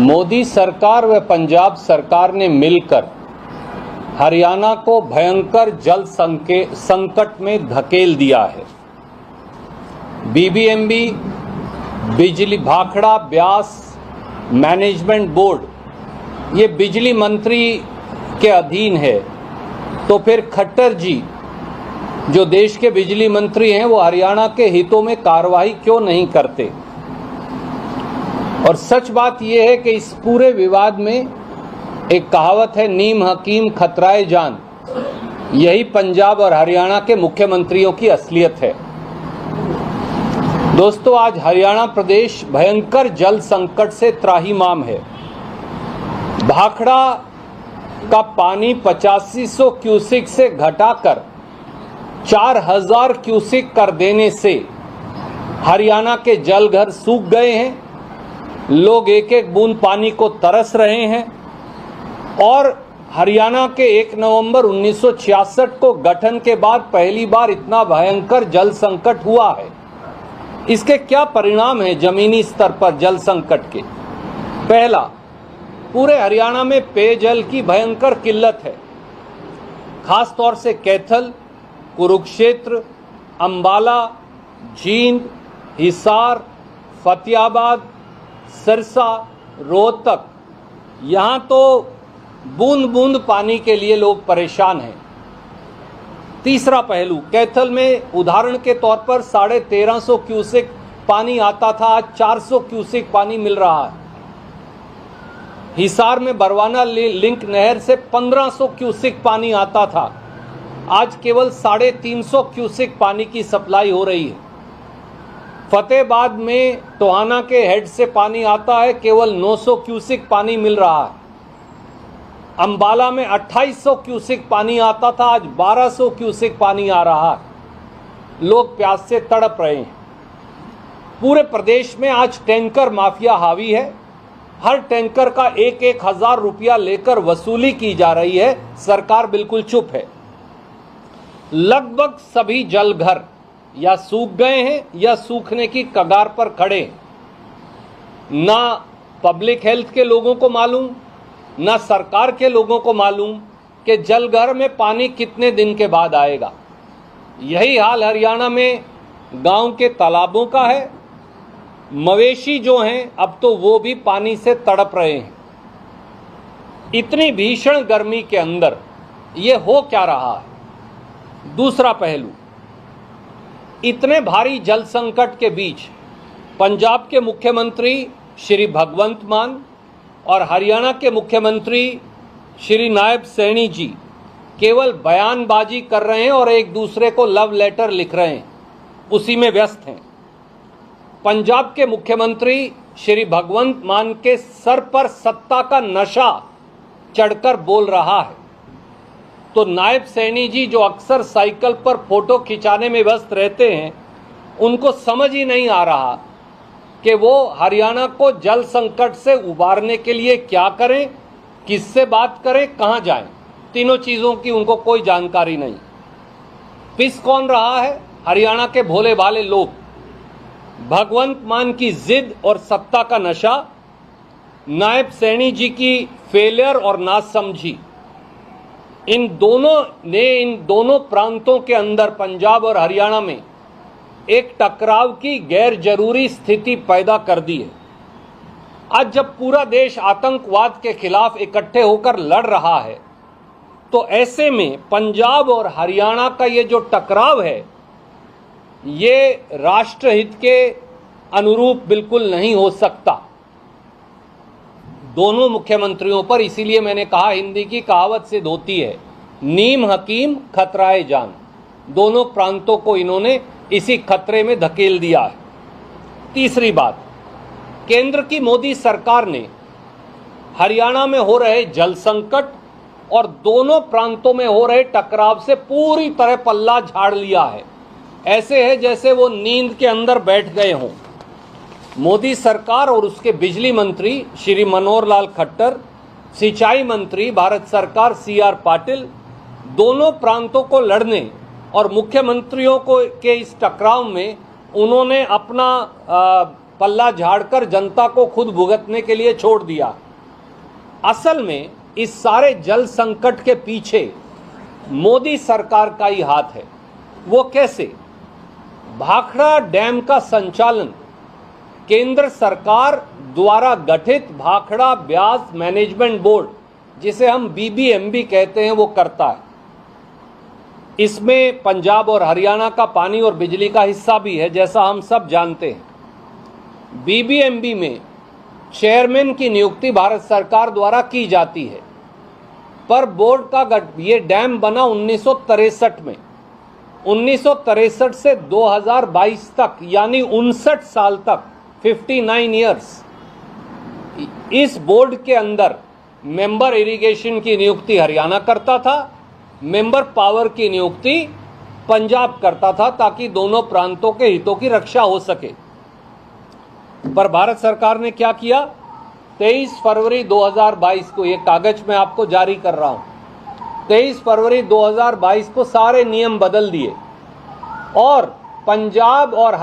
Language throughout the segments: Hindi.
मोदी सरकार व पंजाब सरकार ने मिलकर हरियाणा को भयंकर जल संकट में धकेल दिया है। बीबीएमबी, बिजली भाखड़ा ब्यास मैनेजमेंट बोर्ड ये बिजली मंत्री के अधीन है, तो फिर खट्टर जी जो देश के बिजली मंत्री हैं वो हरियाणा के हितों में कार्रवाई क्यों नहीं करते। और सच बात यह है कि इस पूरे विवाद में एक कहावत है, नीम हकीम खतराए जान। यही पंजाब और हरियाणा के मुख्यमंत्रियों की असलियत है। दोस्तों, आज हरियाणा प्रदेश भयंकर जल संकट से त्राहिमाम है। भाखड़ा का पानी 8500 क्यूसेक से घटाकर 4000 क्यूसेक कर देने से हरियाणा के जलघर सूख गए हैं। लोग एक एक बूंद पानी को तरस रहे हैं। और हरियाणा के 1 नवंबर 1966 को गठन के बाद पहली बार इतना भयंकर जल संकट हुआ है। इसके क्या परिणाम हैं जमीनी स्तर पर जल संकट के? पहला, पूरे हरियाणा में पेयजल की भयंकर किल्लत है। खास तौर से कैथल, कुरुक्षेत्र, अंबाला, जींद, हिसार, फतेहाबाद, सिरसा, रोहतक, यहाँ तो बूंद बूंद पानी के लिए लोग परेशान हैं। तीसरा पहलू, कैथल में उदाहरण के तौर पर 1350 क्यूसेक पानी आता था, आज 400 क्यूसेक पानी मिल रहा है। हिसार में बरवाना लिंक नहर से 1500 क्यूसेक पानी आता था, आज केवल 350 क्यूसेक पानी की सप्लाई हो रही है। फतेहाबाद में टोहाना के हेड से पानी आता है, केवल 900 क्यूसेक पानी मिल रहा है। अंबाला में 2800 क्यूसेक पानी आता था, आज 1200 क्यूसेक पानी आ रहा है। लोग प्यास से तड़प रहे हैं। पूरे प्रदेश में आज टैंकर माफिया हावी है। हर टैंकर का 1-1 हजार रुपया लेकर वसूली की जा रही है। सरकार बिल्कुल चुप है। लगभग सभी जलघर या सूख गए हैं या सूखने की कगार पर खड़े। ना पब्लिक हेल्थ के लोगों को मालूम, ना सरकार के लोगों को मालूम कि जलघर में पानी कितने दिन के बाद आएगा। यही हाल हरियाणा में गांव के तालाबों का है। मवेशी जो हैं अब तो वो भी पानी से तड़प रहे हैं। इतनी भीषण गर्मी के अंदर ये हो क्या रहा है? दूसरा पहलू, इतने भारी जल संकट के बीच पंजाब के मुख्यमंत्री श्री भगवंत मान और हरियाणा के मुख्यमंत्री श्री नायब सैनी जी केवल बयानबाजी कर रहे हैं और एक दूसरे को लव लेटर लिख रहे हैं, उसी में व्यस्त हैं। पंजाब के मुख्यमंत्री श्री भगवंत मान के सर पर सत्ता का नशा चढ़कर बोल रहा है, तो नायब सैनी जी जो अक्सर साइकिल पर फोटो खिंचाने में व्यस्त रहते हैं, उनको समझ ही नहीं आ रहा कि वो हरियाणा को जल संकट से उबारने के लिए क्या करें, किससे बात करें, कहां जाएं। तीनों चीजों की उनको कोई जानकारी नहीं। पिस कौन रहा है? हरियाणा के भोले भाले लोग। भगवंत मान की जिद और सत्ता का नशा, नायब सैनी जी की फेलियर और नासमझी। इन दोनों प्रांतों के अंदर पंजाब और हरियाणा में एक टकराव की गैर जरूरी स्थिति पैदा कर दी है। आज जब पूरा देश आतंकवाद के खिलाफ इकट्ठे होकर लड़ रहा है, तो ऐसे में पंजाब और हरियाणा का ये जो टकराव है, ये राष्ट्रहित के अनुरूप बिल्कुल नहीं हो सकता। दोनों मुख्यमंत्रियों पर, इसीलिए मैंने कहा हिंदी की कहावत सिद्ध होती है, नीम हकीम खतराए जान। दोनों प्रांतों को इन्होंने इसी खतरे में धकेल दिया है। तीसरी बात, केंद्र की मोदी सरकार ने हरियाणा में हो रहे जल संकट और दोनों प्रांतों में हो रहे टकराव से पूरी तरह पल्ला झाड़ लिया है। ऐसे है जैसे वो नींद के अंदर बैठ गए हों। मोदी सरकार और उसके बिजली मंत्री श्री मनोहर लाल खट्टर, सिंचाई मंत्री भारत सरकार CR पाटिल, दोनों प्रांतों को लड़ने और मुख्यमंत्रियों को के इस टकराव में उन्होंने अपना पल्ला झाड़कर जनता को खुद भुगतने के लिए छोड़ दिया। असल में इस सारे जल संकट के पीछे मोदी सरकार का ही हाथ है। वो कैसे? भाखड़ा डैम का संचालन केंद्र सरकार द्वारा गठित भाखड़ा ब्यास मैनेजमेंट बोर्ड, जिसे हम बीबीएमबी कहते हैं, वो करता है। इसमें पंजाब और हरियाणा का पानी और बिजली का हिस्सा भी है, जैसा हम सब जानते हैं। बीबीएमबी में चेयरमैन की नियुक्ति भारत सरकार द्वारा की जाती है, पर बोर्ड का ये डैम बना 1963 में। 1963 से 2022 तक, यानी 59 साल तक, 59 ईयर्स, इस बोर्ड के अंदर मेंबर इरिगेशन की नियुक्ति हरियाणा करता था, मेंबर पावर की नियुक्ति पंजाब करता था, ताकि दोनों प्रांतों के हितों की रक्षा हो सके। पर भारत सरकार ने क्या किया? 23 फरवरी 2022 को, ये कागज मैं आपको जारी कर रहा हूं, 23 फरवरी 2022 को सारे नियम बदल दिए और पंजाब और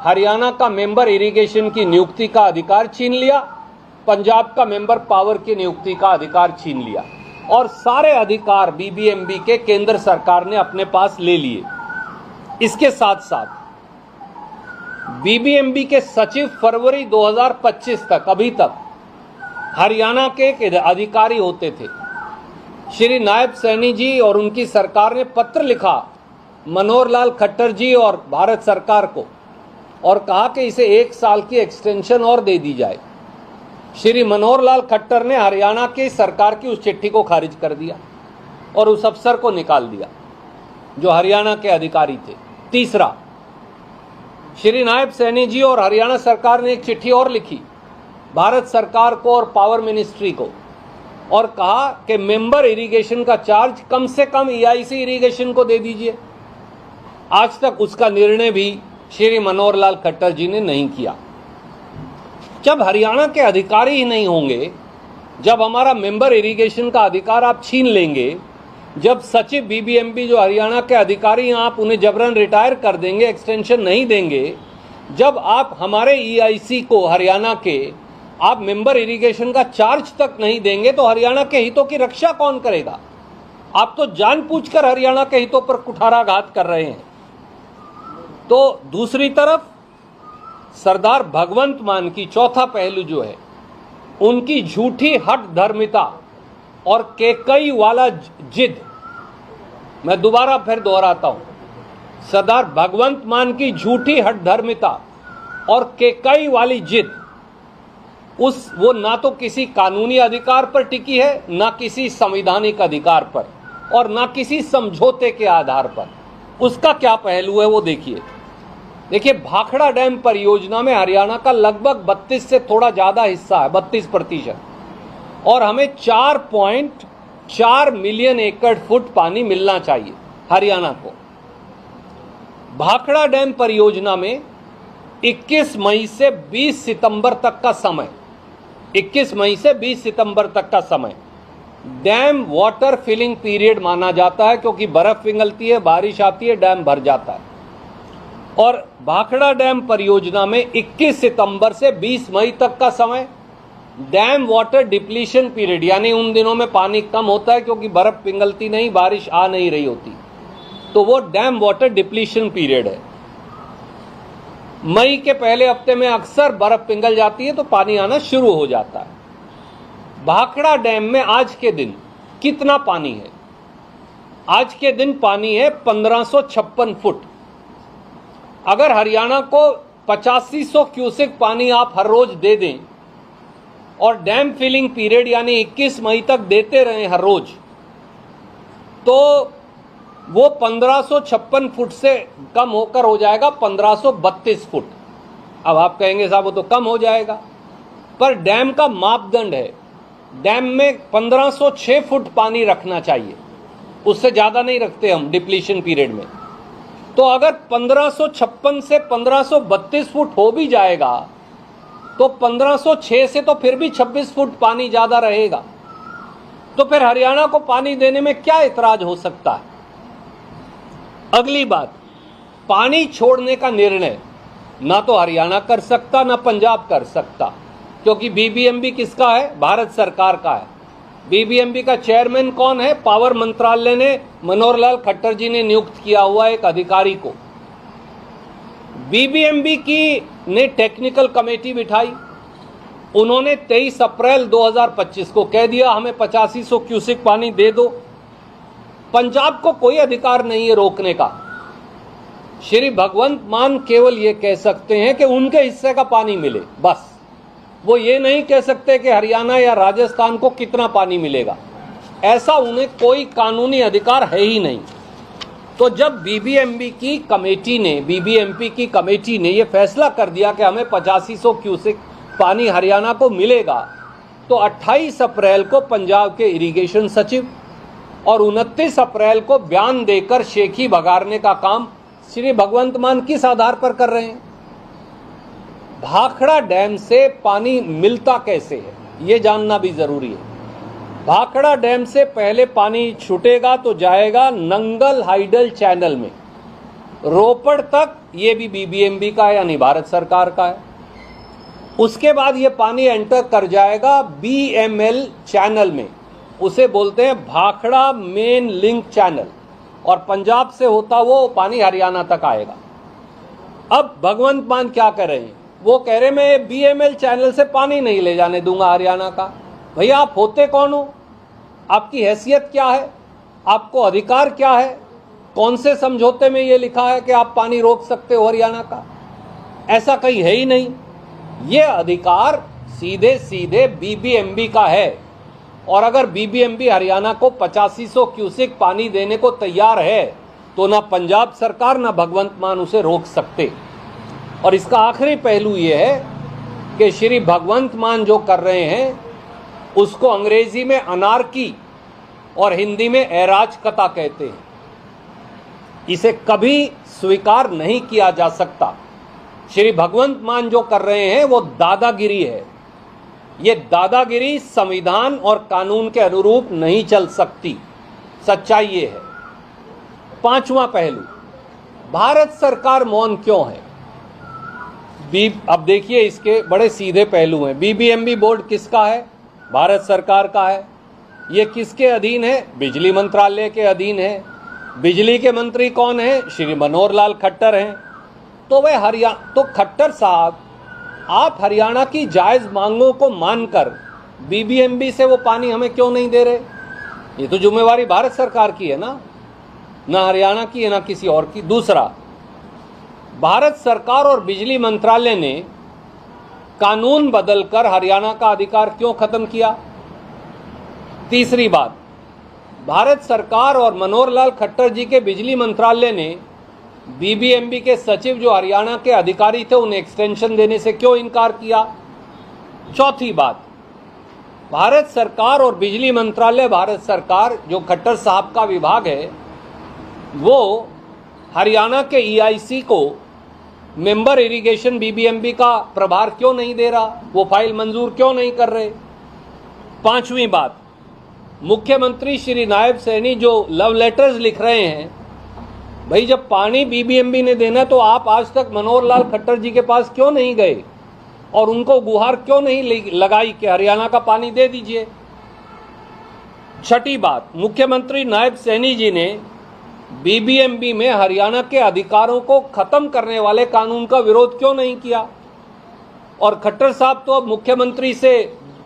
हरियाणा का मेंबर इरिगेशन की नियुक्ति का अधिकार छीन लिया, पंजाब का मेंबर पावर की नियुक्ति का अधिकार छीन लिया और सारे अधिकार बीबीएमबी के केंद्र सरकार ने अपने पास ले लिए। इसके साथ साथ बीबीएमबी के सचिव फरवरी 2025 तक, अभी तक, हरियाणा के एक अधिकारी होते थे। श्री नायब सैनी जी और उनकी सरकार ने पत्र लिखा मनोहर लाल खट्टर जी और भारत सरकार को और कहा कि इसे 1 साल की एक्सटेंशन और दे दी जाए। श्री मनोहर लाल खट्टर ने हरियाणा की सरकार की उस चिट्ठी को खारिज कर दिया और उस अफसर को निकाल दिया जो हरियाणा के अधिकारी थे। तीसरा, श्री नायब सैनी जी और हरियाणा सरकार ने एक चिट्ठी और लिखी भारत सरकार को और पावर मिनिस्ट्री को और कहा कि मेंबर इरिगेशन का चार्ज कम से कम ईआईसी इरिगेशन को दे दीजिए। आज तक उसका निर्णय भी श्री मनोहर लाल खट्टर जी ने नहीं किया। जब हरियाणा के अधिकारी ही नहीं होंगे, जब हमारा मेंबर इरिगेशन का अधिकार आप छीन लेंगे, जब सचिव बीबीएमबी जो हरियाणा के अधिकारी हैं आप उन्हें जबरन रिटायर कर देंगे, एक्सटेंशन नहीं देंगे, जब आप हमारे ईआईसी को हरियाणा के आप मेंबर इरिगेशन का चार्ज तक नहीं देंगे, तो हरियाणा के हितों की रक्षा कौन करेगा? आप तो जानबूझकर हरियाणा के हितों पर कुठाराघात कर रहे हैं। तो दूसरी तरफ सरदार भगवंत मान की चौथा पहलू जो है, उनकी झूठी हठ धर्मिता और केकई वाला जिद, मैं दोबारा फिर दोहराता हूं, सरदार भगवंत मान की झूठी हठ धर्मिता और केकई वाली जिद, वो ना तो किसी कानूनी अधिकार पर टिकी है, ना किसी संवैधानिक अधिकार पर और ना किसी समझौते के आधार पर। उसका क्या पहलू है वो देखिए। भाखड़ा डैम परियोजना में हरियाणा का लगभग 32 से थोड़ा ज्यादा हिस्सा है, 32%, और हमें 4.4 मिलियन एकड़ फुट पानी मिलना चाहिए हरियाणा को। भाखड़ा डैम परियोजना में 21 मई से 20 सितंबर तक का समय, 21 मई से 20 सितंबर तक का समय डैम वाटर फिलिंग पीरियड माना जाता है, क्योंकि बर्फ पिघलती है, बारिश आती है, डैम भर जाता है। और भाखड़ा डैम परियोजना में 21 सितंबर से 20 मई तक का समय डैम वाटर डिप्लीशन पीरियड, यानी उन दिनों में पानी कम होता है क्योंकि बर्फ पिघलती नहीं, बारिश आ नहीं रही होती, तो वो डैम वाटर डिप्लीशन पीरियड है। मई के पहले हफ्ते में अक्सर बर्फ पिघल जाती है तो पानी आना शुरू हो जाता है। भाखड़ा डैम में आज के दिन कितना पानी है? आज के दिन पानी है 1556 फुट। अगर हरियाणा को 8500 क्यूसेक पानी आप हर रोज दे दें और डैम फिलिंग पीरियड यानी 21 मई तक देते रहे हर रोज, तो वो 1556 फुट से कम होकर हो जाएगा 1532 फुट। अब आप कहेंगे साहब वो तो कम हो जाएगा, पर डैम का मापदंड है, डैम में 1506 फुट पानी रखना चाहिए, उससे ज्यादा नहीं रखते हम डिप्लीशन पीरियड में। तो अगर 1556 से 1532 फुट हो भी जाएगा तो 1506 से तो फिर भी 26 फुट पानी ज्यादा रहेगा। तो फिर हरियाणा को पानी देने में क्या इतराज हो सकता है? अगली बात, पानी छोड़ने का निर्णय ना तो हरियाणा कर सकता ना पंजाब कर सकता, क्योंकि बीबीएमबी किसका है? भारत सरकार का है। बीबीएमबी का चेयरमैन कौन है? पावर मंत्रालय ने मनोहर लाल खट्टर जी ने नियुक्त किया हुआ एक अधिकारी को। बीबीएमबी की ने टेक्निकल कमेटी बिठाई, उन्होंने 23 अप्रैल 2025 को कह दिया हमें 8500 क्यूसेक पानी दे दो। पंजाब को कोई अधिकार नहीं है रोकने का। श्री भगवंत मान केवल ये कह सकते हैं कि उनके हिस्से का पानी मिले, बस। वो ये नहीं कह सकते कि हरियाणा या राजस्थान को कितना पानी मिलेगा, ऐसा उन्हें कोई कानूनी अधिकार है ही नहीं। तो जब बीबीएमबी की कमेटी ने ये फैसला कर दिया कि हमें 8500 क्यूसेक पानी हरियाणा को मिलेगा, तो 28 अप्रैल को पंजाब के इरिगेशन सचिव और 29 अप्रैल को बयान देकर शेखी भगाड़ने का काम श्री भगवंत मान किस आधार पर कर रहे हैं? भाखड़ा डैम से पानी मिलता कैसे है, ये जानना भी जरूरी है। भाखड़ा डैम से पहले पानी छूटेगा तो जाएगा नंगल हाइडल चैनल में, रोपड़ तक, ये भी बीबीएमबी का है यानी भारत सरकार का है। उसके बाद ये पानी एंटर कर जाएगा बीएमएल चैनल में, उसे बोलते हैं भाखड़ा मेन लिंक चैनल, और पंजाब से होता वो पानी हरियाणा तक आएगा। अब भगवंत मान क्या कर रहे हैं? वो कह रहे मैं बीएमएल चैनल से पानी नहीं ले जाने दूंगा हरियाणा का। भैया आप होते कौन हो? आपकी हैसियत क्या है? आपको अधिकार क्या है? कौन से समझौते में ये लिखा है कि आप पानी रोक सकते हो हरियाणा का? ऐसा कहीं है ही नहीं। ये अधिकार सीधे सीधे बीबीएमबी का है, और अगर बीबीएमबी हरियाणा को 8500 क्यूसेक पानी देने को तैयार है तो ना पंजाब सरकार ना भगवंत मान उसे रोक सकते। और इसका आखिरी पहलू ये है कि श्री भगवंत मान जो कर रहे हैं उसको अंग्रेजी में अनार्की और हिंदी में अराजकता कहते हैं। इसे कभी स्वीकार नहीं किया जा सकता। श्री भगवंत मान जो कर रहे हैं वो दादागिरी है। ये दादागिरी संविधान और कानून के अनुरूप नहीं चल सकती। सच्चाई ये है। पांचवा पहलू, भारत सरकार मौन क्यों है? अब देखिए इसके बड़े सीधे पहलू हैं। बीबीएमबी बोर्ड किसका है? भारत सरकार का है। ये किसके अधीन है? बिजली मंत्रालय के अधीन है। बिजली के मंत्री कौन है? श्री मनोहर लाल खट्टर हैं। तो खट्टर साहब, आप हरियाणा की जायज मांगों को मानकर बीबीएमबी से वो पानी हमें क्यों नहीं दे रहे? ये तो जिम्मेवारी भारत सरकार की है ना हरियाणा की है ना किसी और की। दूसरा, भारत सरकार और बिजली मंत्रालय ने कानून बदलकर हरियाणा का अधिकार क्यों खत्म किया? तीसरी बात, भारत सरकार और मनोहर लाल खट्टर जी के बिजली मंत्रालय ने बीबीएमबी के सचिव जो हरियाणा के अधिकारी थे उन्हें एक्सटेंशन देने से क्यों इनकार किया? चौथी बात, भारत सरकार और बिजली मंत्रालय, भारत सरकार जो खट्टर साहब का विभाग है, वो हरियाणा के ईआईसी को मेंबर इरिगेशन बीबीएमबी का प्रभार क्यों नहीं दे रहा? वो फाइल मंजूर क्यों नहीं कर रहे? पांचवी बात, मुख्यमंत्री श्री नायब सैनी जो लव लेटर्स लिख रहे हैं, भाई जब पानी बीबीएमबी ने देना तो आप आज तक मनोहर लाल खट्टर जी के पास क्यों नहीं गए और उनको गुहार क्यों नहीं लगाई कि हरियाणा का पानी दे दीजिए? छठी बात, मुख्यमंत्री नायब सैनी जी ने बीबीएमबी में हरियाणा के अधिकारों को खत्म करने वाले कानून का विरोध क्यों नहीं किया? और खट्टर साहब तो अब मुख्यमंत्री से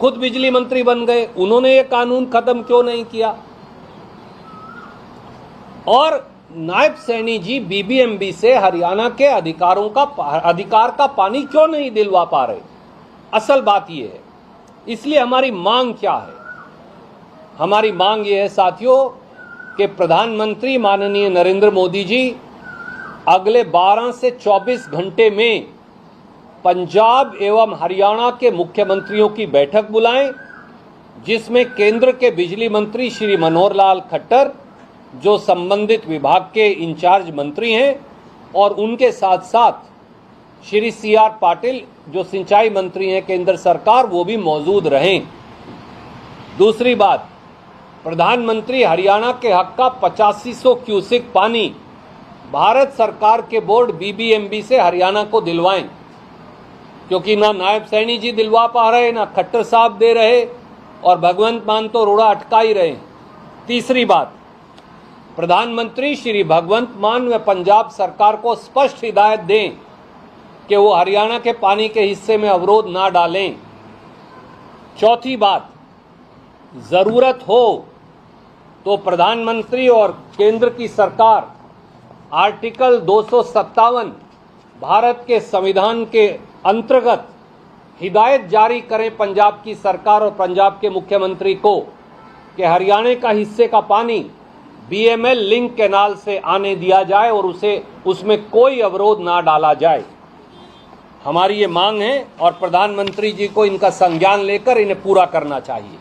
खुद बिजली मंत्री बन गए, उन्होंने ये कानून खत्म क्यों नहीं किया? और नायब सैनी जी बीबीएमबी से हरियाणा के अधिकार का पानी क्यों नहीं दिलवा पा रहे? असल बात यह है। इसलिए हमारी मांग क्या है? हमारी मांग ये है साथियों कि प्रधानमंत्री माननीय नरेंद्र मोदी जी अगले 12 से 24 घंटे में पंजाब एवं हरियाणा के मुख्यमंत्रियों की बैठक बुलाएं, जिसमें केंद्र के बिजली मंत्री श्री मनोहर लाल खट्टर जो संबंधित विभाग के इंचार्ज मंत्री हैं, और उनके साथ साथ श्री सीआर पाटिल जो सिंचाई मंत्री हैं केंद्र सरकार, वो भी मौजूद रहें। दूसरी बात, प्रधानमंत्री हरियाणा के हक का 8500 क्यूसेक पानी भारत सरकार के बोर्ड बीबीएमबी से हरियाणा को दिलवाएं, क्योंकि ना नायब सैनी जी दिलवा पा रहे, ना खट्टर साहब दे रहे, और भगवंत मान तो रोड़ा अटका ही रहे। तीसरी बात, प्रधानमंत्री श्री भगवंत मान व पंजाब सरकार को स्पष्ट हिदायत दें कि वो हरियाणा के पानी के हिस्से में अवरोध ना डालें। चौथी बात, जरूरत हो तो प्रधानमंत्री और केंद्र की सरकार आर्टिकल 257 भारत के संविधान के अंतर्गत हिदायत जारी करें पंजाब की सरकार और पंजाब के मुख्यमंत्री को कि हरियाणा का हिस्से का पानी बीएमएल लिंक कैनाल से आने दिया जाए और उसमें कोई अवरोध ना डाला जाए। हमारी ये मांग है और प्रधानमंत्री जी को इनका संज्ञान लेकर इन्हें पूरा करना चाहिए।